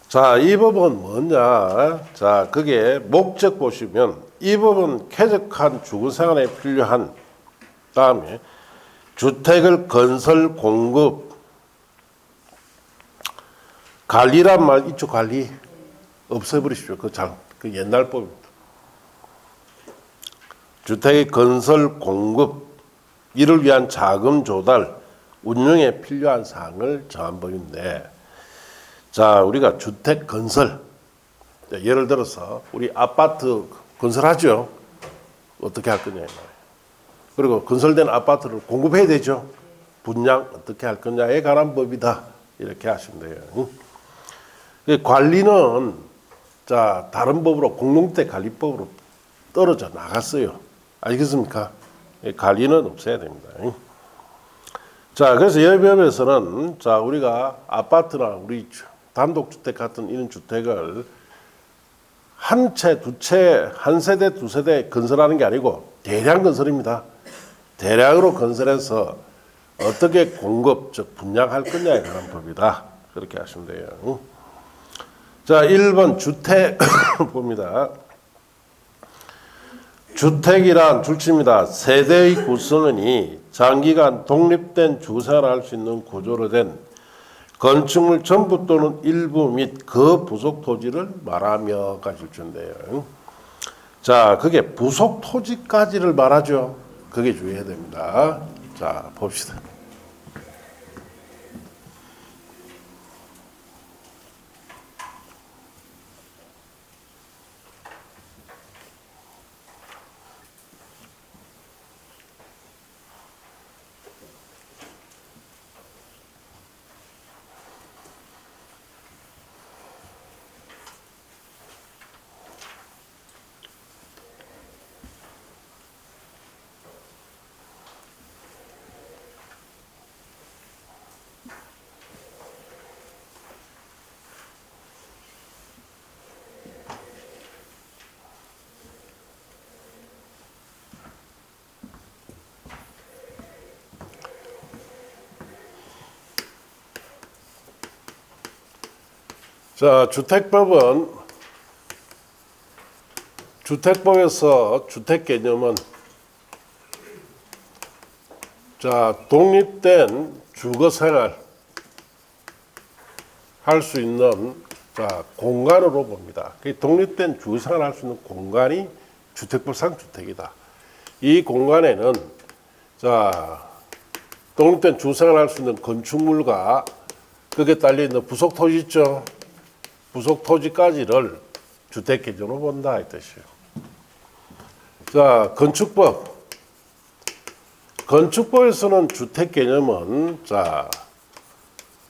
자, 이 법은 뭐냐? 자, 그게 목적 보시면 이 법은 쾌적한 주거 생활에 필요한 다음에 주택을 건설, 공급, 관리란 말 이쪽 관리 없애버리십시오. 그 옛날 법입니다. 주택의 건설, 공급, 이를 위한 자금 조달, 운영에 필요한 사항을 정한 법인데 자, 우리가 주택 건설, 예를 들어서 우리 아파트 건설하죠. 어떻게 할 거냐. 그리고 건설된 아파트를 공급해야 되죠. 분양 어떻게 할 거냐에 관한 법이다. 이렇게 하시면 돼요. 관리는 자 다른 법으로 공동주택관리법으로 떨어져 나갔어요. 알겠습니까? 관리는 없애야 됩니다. 자, 그래서 이 법에서는 자 우리가 아파트나 우리 단독주택 같은 이런 주택을 한 채, 두 채, 한 세대, 두 세대 건설하는 게 아니고 대량 건설입니다. 대량으로 건설해서 어떻게 공급, 즉 분양할 거냐에 관한 법이다. 그렇게 하시면 돼요. 자, 1번 주택 봅니다. 주택이란 줄칩니다. 세대의 구성원이 장기간 독립된 주거생활을 할 수 있는 구조로 된 건축물 전부 또는 일부 및 그 부속 토지를 말하며가 줄준데요. 자, 그게 부속 토지까지를 말하죠. 그게 주의해야 됩니다. 자, 봅시다. 자, 주택법에서 주택 개념은 자, 독립된 주거 생활 할 수 있는 자, 공간으로 봅니다. 독립된 주거 생활 할 수 있는 공간이 주택법상 주택이다. 이 공간에는 자, 독립된 주거 생활 할 수 있는 건축물과 그게 딸려 있는 부속 토지 있죠. 부속 토지까지를 주택 기준으로 본다 이 뜻이에요. 자, 건축법에서는 주택 개념은 자,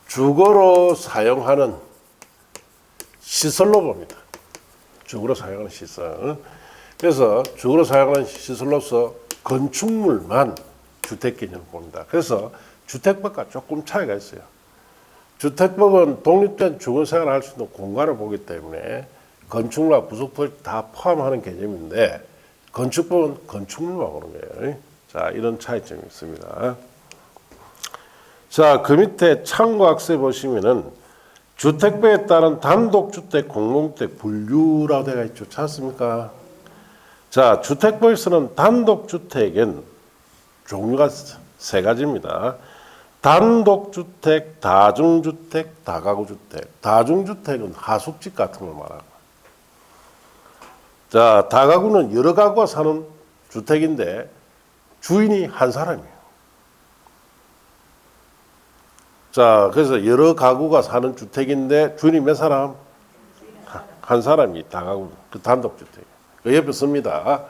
주거로 사용하는 시설로 봅니다. 주거로 사용하는 시설. 그래서 주거로 사용하는 시설로서 건축물만 주택 개념을 봅니다. 그래서 주택법과 조금 차이가 있어요. 주택법은 독립된 주거생활을 할 수 있는 공간을 보기 때문에 건축물과 부속토지 다 포함하는 개념인데 건축법은 건축물만 보는 거예요. 자, 이런 차이점이 있습니다. 자, 그 밑에 참고학세 보시면은 주택법에 따른 단독주택, 공동주택 분류라고 되어 있죠. 찾습니까? 자, 주택법에서는 단독주택은 종류가 세 가지입니다. 단독주택, 다중주택, 다가구주택. 다중주택은 하숙집 같은 걸 말하고. 자, 다가구는 여러 가구가 사는 주택인데 주인이 한 사람이에요. 자, 그래서 여러 가구가 사는 주택인데 주인이 몇 사람? 한 사람이 다가구, 그 단독주택. 그 옆에 씁니다.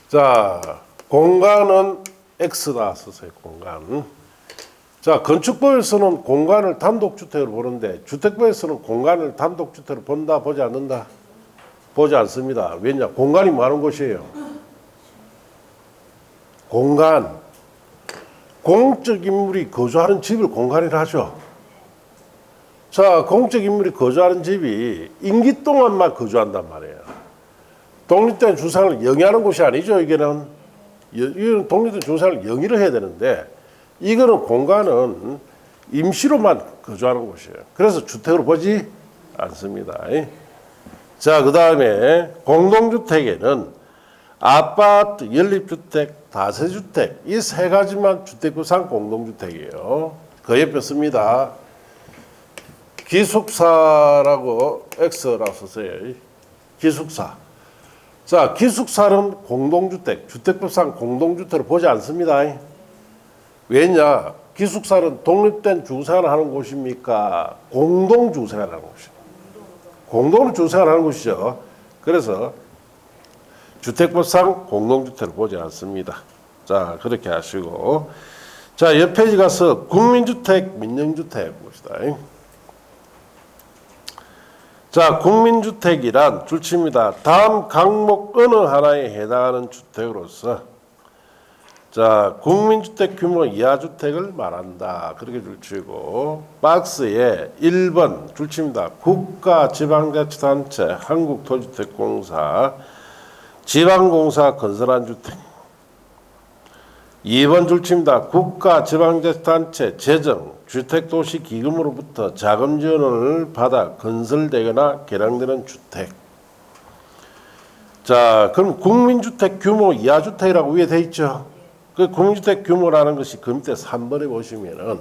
자, 공간은 X다 썼어요. 공간. 자, 건축법에서는 공간을 단독주택으로 보는데 주택법에서는 공간을 단독주택으로 본다, 보지 않는다? 보지 않습니다. 왜냐? 공간이 많은 곳이에요. 공간. 공적 인물이 거주하는 집을 공간이라 하죠. 자, 공적 인물이 거주하는 집이 임기 동안만 거주한단 말이에요. 독립된 주상을 영위하는 곳이 아니죠. 이거는 독립된 주상을 영위를 해야 되는데 이거는 공간은 임시로만 거주하는 곳이에요. 그래서 주택으로 보지 않습니다. 자, 그 다음에 공동주택에는 아파트, 연립주택, 다세주택 이 세 가지만 주택구상 공동주택이에요. 그 옆에 씁니다. 기숙사라고 X라고 썼어요. 기숙사. 자, 기숙사는 공동주택, 주택법상 공동주택을 보지 않습니다. 왜냐? 기숙사는 독립된 주거생활을 하는 곳입니까? 공동주거생활을 하는 곳이에요. 공동주거생활을 하는 곳이죠. 그래서 주택법상 공동주택을 보지 않습니다. 자, 그렇게 하시고. 자, 옆 페이지 가서 국민주택, 민영주택 봅시다. 자, 국민주택이란 줄칩니다. 다음 항목 어느 하나에 해당하는 주택으로서 자, 국민주택 규모 이하주택을 말한다. 그렇게 줄치고 박스에 1번 줄칩니다. 국가지방자치단체, 한국토지주택공사, 지방공사 건설한 주택. 2번 줄칩니다. 국가지방자치단체 재정, 주택도시기금으로부터 자금 지원을 받아 건설되거나 개량되는 주택. 자, 그럼 국민주택 규모 이하주택이라고 위에 돼 있죠. 그 국민주택 규모라는 것이 그 밑에 3번에 보시면은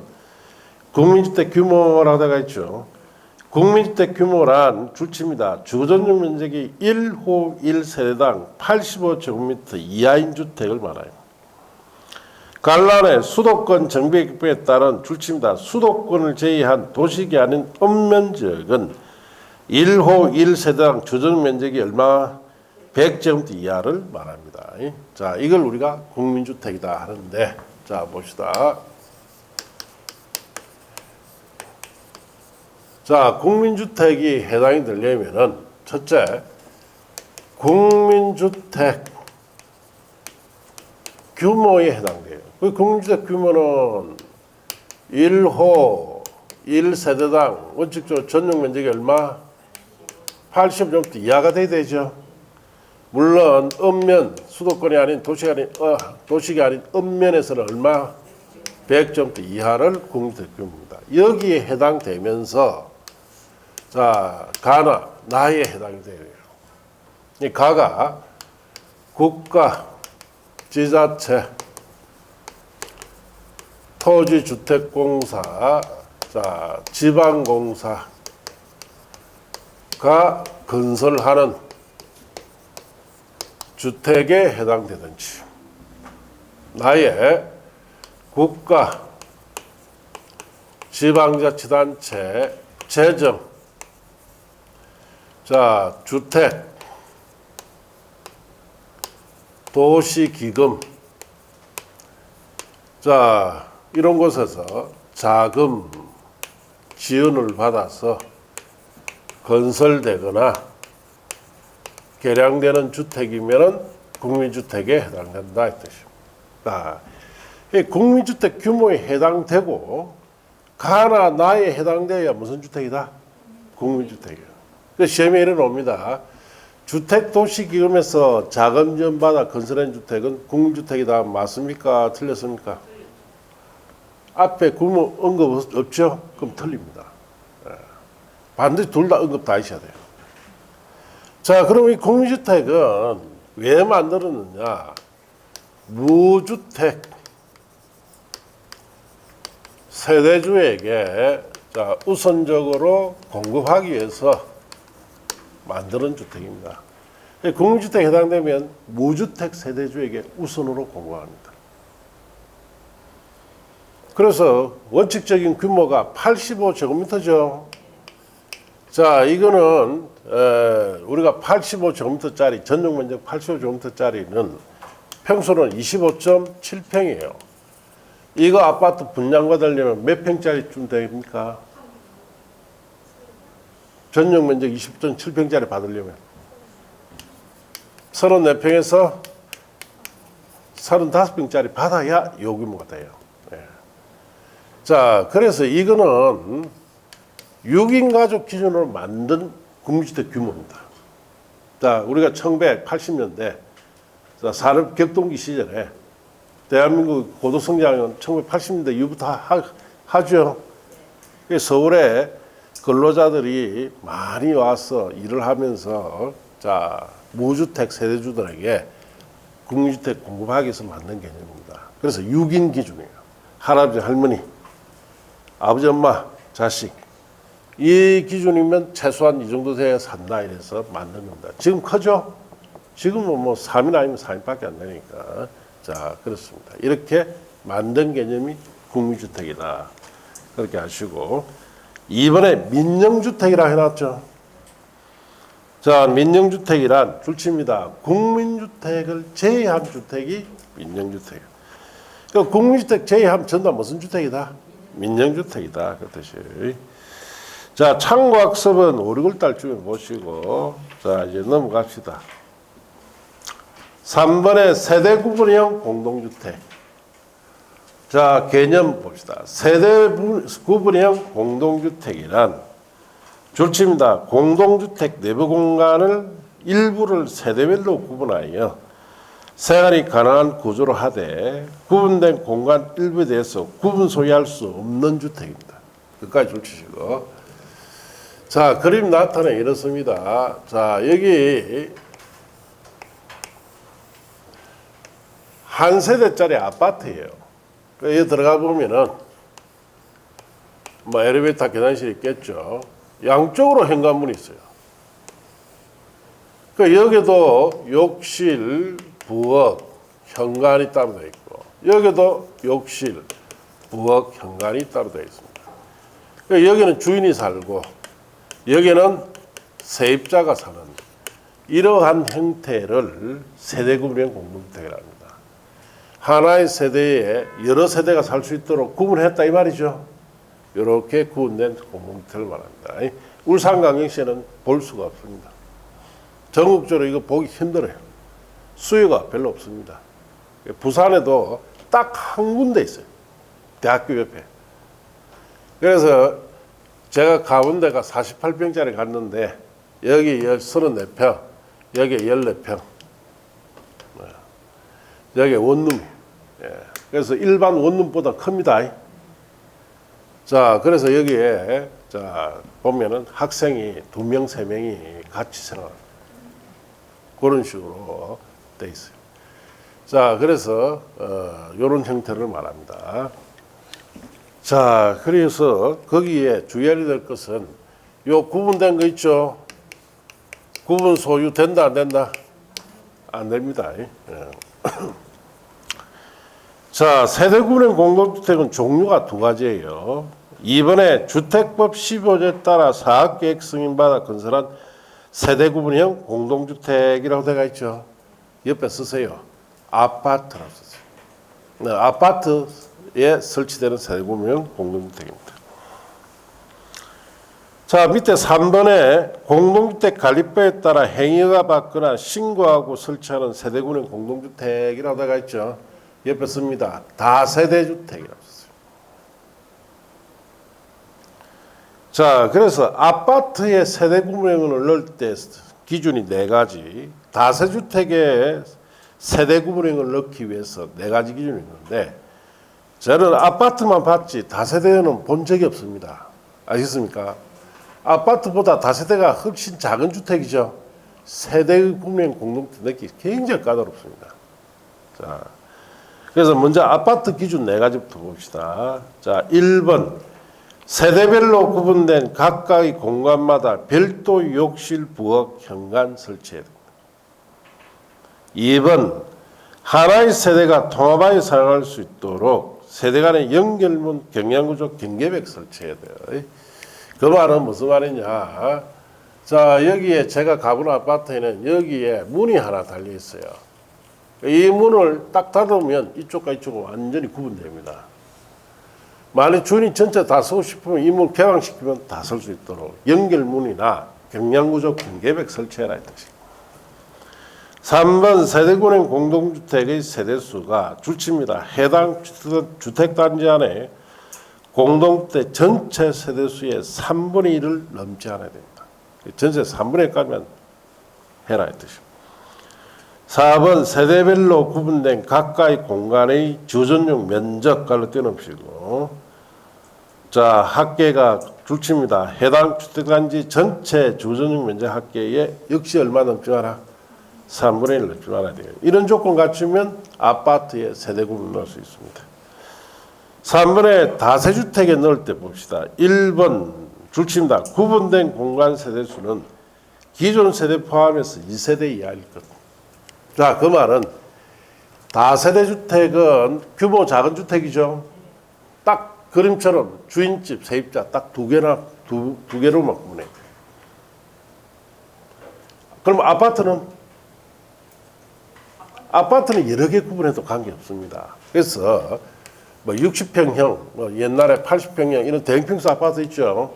국민주택 규모라고 되어 있죠. 국민주택 규모란 줄칩니다. 주거전용 면적이 1호 1세대당 85제곱미터 이하인 주택을 말해요. 간란의 수도권 정비계획에 따른 줄칩니다. 수도권을 제외한 도시가 아닌 읍면지역은 1호 1세대당 주거전용 면적이 얼마? 100제곱미터 이하를 말합니다. 자, 이걸 우리가 국민주택이다 하는데, 자, 봅시다. 자, 국민주택이 해당이 되려면은 첫째, 국민주택 규모에 해당돼요. 그 국민주택 규모는 1호 1세대당 원칙적으로 전용 면적이 얼마? 80제곱미터 이하가 돼야 되죠. 물론 읍면, 수도권이 아닌 도시가 아닌 읍면에서는 얼마? 100제곱미터 이하를 국민주택 규모입니다. 여기에 해당되면서 자, 가나, 나에 해당이 돼요. 이 가가 국가, 지자체, 토지주택공사, 자, 지방공사가 건설하는 주택에 해당되든지, 나의 국가, 지방자치단체, 재정, 자, 주택, 도시기금, 자, 이런 곳에서 자금 지원을 받아서 건설되거나 개량되는 주택이면 국민주택에 해당된다 이 뜻입니다. 이 국민주택 규모에 해당되고 가나 나에 해당되어야 무슨 주택이다? 국민주택이에요. 시험에 이래 옵니다. 주택도시기금에서 자금 지원 받아 건설한 주택은 국민주택이다. 맞습니까? 틀렸습니까? 앞에 규모 언급 없죠? 그럼 틀립니다. 반드시 둘 다 언급 다 하셔야 돼요. 자, 그럼 이 국민주택은 왜 만들었느냐? 무주택 세대주에게 자, 우선적으로 공급하기 위해서 만드는 주택입니다. 국민주택에 해당되면 무주택 세대주에게 우선으로 공급합니다. 그래서 원칙적인 규모가 85제곱미터죠. 자, 이거는 우리가 85제곱미터짜리 전용 면적 85제곱미터짜리는 평수는 25.7평이에요. 이거 아파트 분양받으려면 몇 평짜리쯤 됩니까? 전용 면적 20.7평짜리 받으려면 34평에서 35평짜리 받아야 요 규모가 돼요. 네. 자, 그래서 이거는 6인 가족 기준으로 만든 국민주택 규모입니다. 자, 우리가 1980년대 산업 격동기 시절에 대한민국 고도성장은 1980년대 이후부터 하죠. 서울에 근로자들이 많이 와서 일을 하면서 자, 무주택 세대주들에게 국민주택 공급하기 위해서 만든 개념입니다. 그래서 6인 기준이에요. 할아버지, 할머니, 아버지, 엄마, 자식. 이 기준이면 최소한 이 정도 돼야 산다 이래서 만든 겁니다. 지금 크죠? 지금은 뭐 3인 아니면 4인밖에 안 되니까. 자, 그렇습니다. 이렇게 만든 개념이 국민주택이다. 그렇게 하시고, 이번에 민영주택이라 해놨죠. 자, 민영주택이란 줄칩니다. 국민주택을 제외한 주택이 민영주택이에요. 그러니까 국민주택 제외하면 전부 무슨 주택이다? 민영주택이다. 그 뜻이. 자, 참고학습은 5, 6월달 중에 보시고, 자, 이제 넘어갑시다. 3번에 세대 구분형 공동주택. 자, 개념 봅시다. 세대 구분형 공동주택이란 줄칩니다. 공동주택 내부 공간을 일부를 세대별로 구분하여 생활이 가능한 구조로 하되 구분된 공간 일부에 대해서 구분 소유할 수 없는 주택입니다. 끝까지 줄치시고. 자, 그림 나타내 이렇습니다. 자, 여기 한 세대짜리 아파트예요. 여기 들어가 보면은 뭐 엘리베이터 계단실이 있겠죠. 양쪽으로 현관문이 있어요. 여기도 욕실, 부엌, 현관이 따로 되어 있고 여기도 욕실, 부엌, 현관이 따로 되어 있습니다. 여기는 주인이 살고 여기는 세입자가 사는 이러한 형태를 세대구분형 공동주택이라고 합니다. 하나의 세대에 여러 세대가 살 수 있도록 구분했다 이 말이죠. 이렇게 구분된 공동주택을 말합니다. 울산광역시에는 볼 수가 없습니다. 전국적으로 이거 보기 힘들어요. 수요가 별로 없습니다. 부산에도 딱 한 군데 있어요. 대학교 옆에. 그래서 제가 가본 데가 48평짜리 갔는데 여기 34평, 여기 14평. 여기 원룸. 그래서 일반 원룸보다 큽니다. 자, 그래서 여기에 자 보면은 학생이 2명, 3명이 같이 생활합니다. 그런 식으로 돼 있어요. 자, 그래서 이런 형태를 말합니다. 자, 그래서 거기에 주의해야 될 것은 요 구분된 거 있죠. 구분 소유 된다 안 된다? 안 됩니다. 자, 세대구분형 공동주택은 종류가 2가지예요. 이번에 주택법 15조에 따라 사업계획 승인받아 건설한 세대구분형 공동주택이라고 되어 있죠. 옆에 쓰세요. 아파트라고 쓰세요. 네, 아파트에 설치되는 세대구분형 공동주택입니다. 자, 밑에 3번에 공동주택 관리법에 따라 행위가 받거나 신고하고 설치하는 세대구분형 공동주택이라고 되어 있죠. 옆에 씁니다. 다세대주택이라고 썼어요. 자, 그래서 아파트의 세대구분형을 넣을 때 기준이 4가지, 다세주택의 세대구분형을 넣기 위해서 4가지 기준이 있는데 저는 아파트만 봤지 다세대는 본 적이 없습니다. 아시겠습니까? 아파트보다 다세대가 훨씬 작은 주택이죠. 세대구분형 공동주택 넣기 굉장히 까다롭습니다. 자, 그래서 먼저 아파트 기준 4가지부터 봅시다. 자, 1번 세대별로 구분된 각각의 공간마다 별도 욕실, 부엌, 현관 설치해야 됩니다. 2번 하나의 세대가 통합하여 사용할 수 있도록 세대 간의 연결문, 경량구조, 경계벽 설치해야 돼요. 그 말은 무슨 말이냐? 자, 여기에 제가 가본 아파트에는 여기에 문이 하나 달려 있어요. 이 문을 딱 닫으면 이쪽과 이쪽은 완전히 구분됩니다. 만약 주인이 전체 다 쓰고 싶으면 이 문 개방시키면 다 쓸 수 있도록 연결문이나 경량구조 경계벽 설치해라 이 뜻입니다. 3번 세대구분형 공동주택의 세대수가 줄칩니다. 해당 주택단지 안에 공동주택 전체 세대수의 3분의 1을 넘지 않아야 됩니다. 전체 3분의 1까지만 해라 이 뜻입니다. 4번 세대별로 구분된 각각의 공간의 주전용 면적깔로 떼놓으시고 자, 합계가 줄칩니다. 해당 주택단지 전체 주전용 면적 합계에 역시 얼마 넘지 마라? 3분의 1 넘지 말아야 돼요. 이런 조건 갖추면 아파트에 세대구분 넣을 수 있습니다. 3번에 다세주택에 넣을 때 봅시다. 1번 줄칩니다. 구분된 공간 세대수는 기존 세대 포함해서 2세대 이하일 것. 자, 그 말은 다세대 주택은 규모 작은 주택이죠. 딱 그림처럼 주인집, 세입자 딱 두 개로만 구분해요. 그럼 아파트는 여러 개 구분해도 관계없습니다. 그래서 뭐 60평형, 뭐 옛날에 80평형 이런 대형평수 아파트 있죠.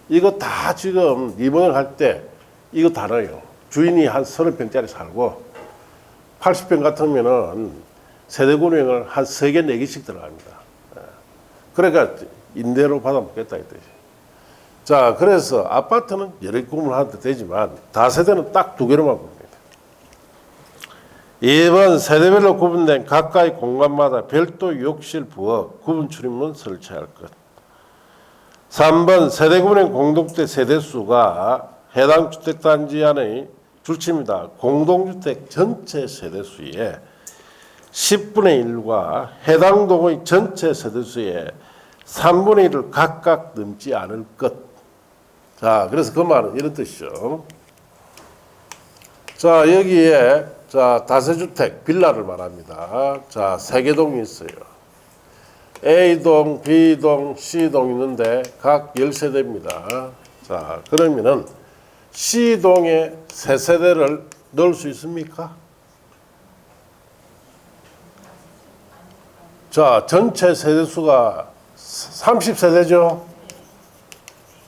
이거 다 지금 리모델 할 때 이거 다 넣어요. 주인이 한 30평짜리 살고 80평 같으면은 세대구분형을 한 3개, 4개씩 들어갑니다. 그러니까 임대로 받아먹겠다 이 뜻이. 자, 그래서 아파트는 여러 개 구분하도 되지만 다세대는 딱 2개로만 구분합니다. 2번 세대별로 구분된 각각의 공간마다 별도 욕실, 부엌, 구분 출입문 설치할 것. 3번 세대구분형 공동주택 세대수가 해당 주택단지 안의 줄칩니다. 공동주택 전체 세대수의 10분의 1과 해당 동의 전체 세대수의 3분의 1을 각각 넘지 않을 것. 자, 그래서 그 말은 이런 뜻이죠. 자, 여기에 자, 다세주택 빌라를 말합니다. 자, 3개 동이 있어요. A동, B동, C동 있는데 각 10세대입니다. 자, 그러면은 C동에 3세대를 넣을 수 있습니까? 자, 전체 세대수가 30세대죠.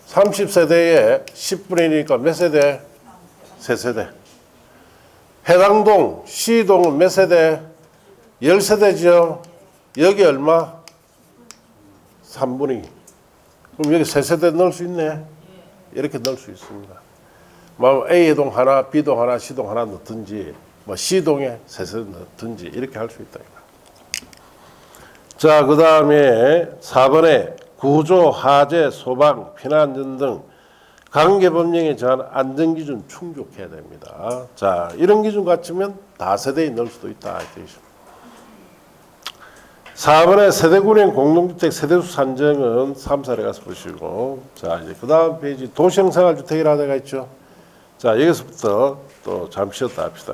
30세대에 10분의 1이니까 몇 세대? 3세대. 해당 동, C동은 몇 세대? 10세대죠. 여기 얼마? 3분의 2. 그럼 여기 3세대 넣을 수 있네. 이렇게 넣을 수 있습니다. 뭐 A동 하나, B동 하나, C동 하나 넣든지, 뭐 C동에 3세대 넣든지 이렇게 할 수 있다. 자, 그 다음에 4번에 구조, 하재, 소방, 피난전 등 관계법령에 정한 안전기준 충족해야 됩니다. 자, 이런 기준 갖추면 다세대에 넣을 수도 있다. 4번에 세대군행 공동주택 세대수 산정은 3사례 가서 보시고, 자, 이제 그 다음 페이지 도시형생활주택이라는 데가 있죠. 자, 여기서부터 또 잠시 쉬었다 합시다.